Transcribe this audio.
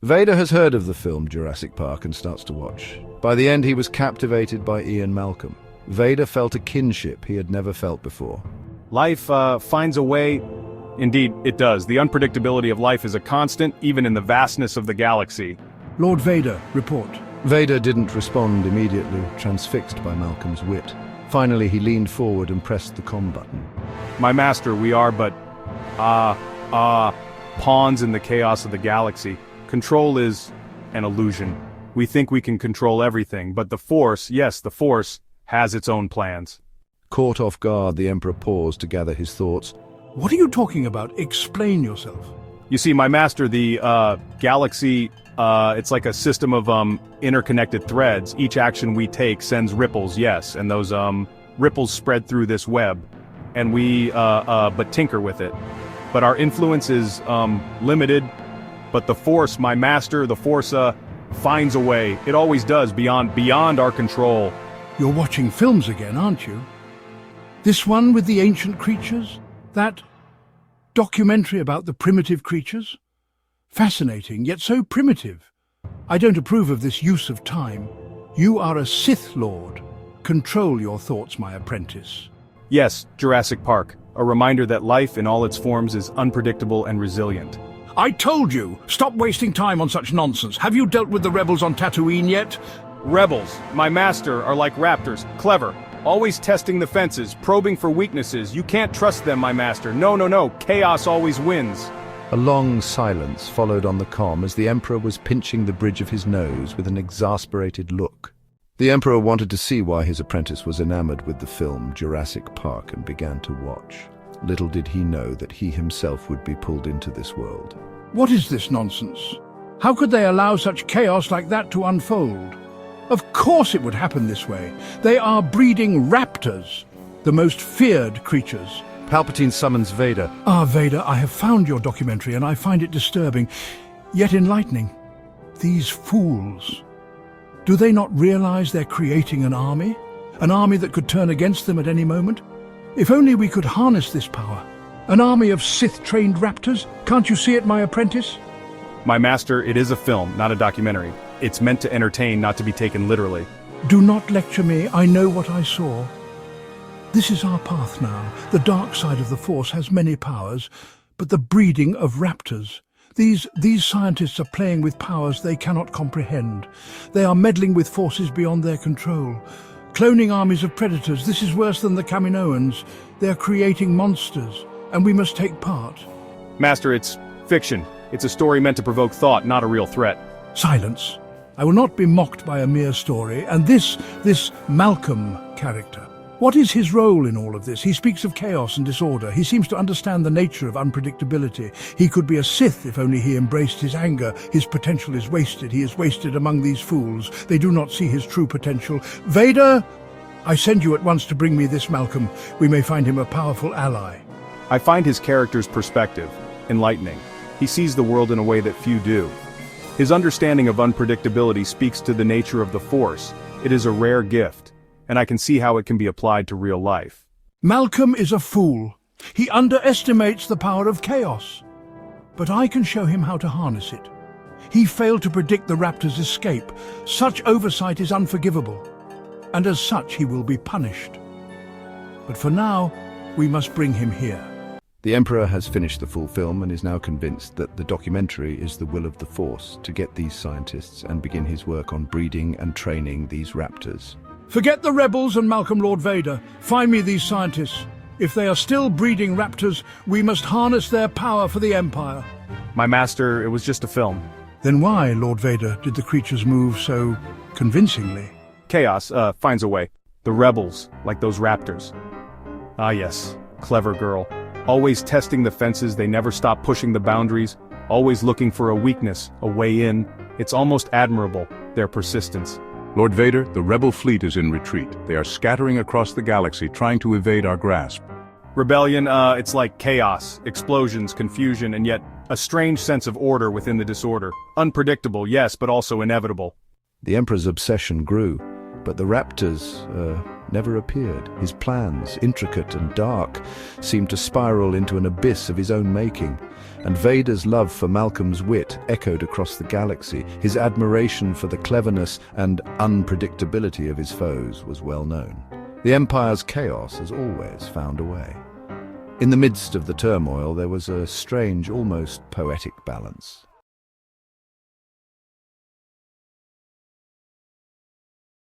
Vader has heard of the film Jurassic Park and starts to watch. By the end, he was captivated by Ian Malcom. Vader felt a kinship he had never felt before. Life finds a way. Indeed, it does. The unpredictability of life is a constant, even in the vastness of the galaxy. Lord Vader, report. Vader didn't respond immediately, transfixed by Malcolm's wit. Finally, he leaned forward and pressed the comm button. My master, we are but, pawns in the chaos of the galaxy. Control is an illusion. We think we can control everything, but the Force, yes, the Force, has its own plans. Caught off guard, the Emperor paused to gather his thoughts. What are you talking about? Explain yourself. You see, my master, the galaxy, it's like a system of interconnected threads. Each action we take sends ripples, yes, and those ripples spread through this web, and we but tinker with it. But our influence is limited, but the Force, my master, the Force finds a way. It always does, beyond our control. You're watching films again, aren't you? This one with the ancient creatures? That documentary about the primitive creatures? Fascinating, yet so primitive. I don't approve of this use of time. You are a Sith Lord. Control your thoughts, my apprentice. Yes, Jurassic Park, a reminder that life in all its forms is unpredictable and resilient. I told you! Stop wasting time on such nonsense. Have you dealt with the rebels on Tatooine yet? Rebels, my master, are like raptors, clever, always testing the fences, probing for weaknesses. You can't trust them, my master. No, chaos always wins. A long silence followed on the comm as the Emperor was pinching the bridge of his nose with an exasperated look. The Emperor wanted to see why his apprentice was enamored with the film Jurassic Park and began to watch. Little did he know that he himself would be pulled into this world. What is this nonsense? How could they allow such chaos like that to unfold? Of course it would happen this way. They are breeding raptors, the most feared creatures. Palpatine summons Vader. Ah, Vader, I have found your documentary and I find it disturbing, yet enlightening. These fools. Do they not realize they're creating an army? An army that could turn against them at any moment? If only we could harness this power. An army of Sith-trained raptors? Can't you see it, my apprentice? My master, it is a film, not a documentary. It's meant to entertain, not to be taken literally. Do not lecture me. I know what I saw. This is our path now. The dark side of the Force has many powers, but the breeding of raptors. These scientists are playing with powers they cannot comprehend. They are meddling with forces beyond their control. Cloning armies of predators. This is worse than the Kaminoans. They are creating monsters, and we must take part. Master, it's fiction. It's a story meant to provoke thought, not a real threat. Silence. I will not be mocked by a mere story. And this Malcolm character. What is his role in all of this? He speaks of chaos and disorder. He seems to understand the nature of unpredictability. He could be a Sith if only he embraced his anger. His potential is wasted. He is wasted among these fools. They do not see his true potential. Vader, I send you at once to bring me this Malcolm. We may find him a powerful ally. I find his character's perspective enlightening. He sees the world in a way that few do. His understanding of unpredictability speaks to the nature of the Force. It is a rare gift, and I can see how it can be applied to real life. Malcolm is a fool. He underestimates the power of chaos. But I can show him how to harness it. He failed to predict the raptor's escape. Such oversight is unforgivable, and as such he will be punished. But for now, we must bring him here. The Emperor has finished the full film and is now convinced that the documentary is the will of the Force to get these scientists and begin his work on breeding and training these raptors. Forget the rebels and Malcolm Lord Vader. Find me these scientists. If they are still breeding raptors, we must harness their power for the Empire. My master, it was just a film. Then why, Lord Vader, did the creatures move so convincingly? Chaos finds a way. The rebels, like those raptors. Ah yes, clever girl. Always testing the fences, they never stop pushing the boundaries, always looking for a weakness, a way in. It's almost admirable, their persistence. Lord Vader, the rebel fleet is in retreat. They are scattering across the galaxy, trying to evade our grasp. Rebellion, it's like chaos, explosions, confusion, and yet a strange sense of order within the disorder. Unpredictable, yes, but also inevitable. The Emperor's obsession grew, but the raptors, never appeared. His plans, intricate and dark, seemed to spiral into an abyss of his own making. And Vader's love for Malcolm's wit echoed across the galaxy. His admiration for the cleverness and unpredictability of his foes was well known. The Empire's chaos has always found a way. In the midst of the turmoil, there was a strange, almost poetic balance.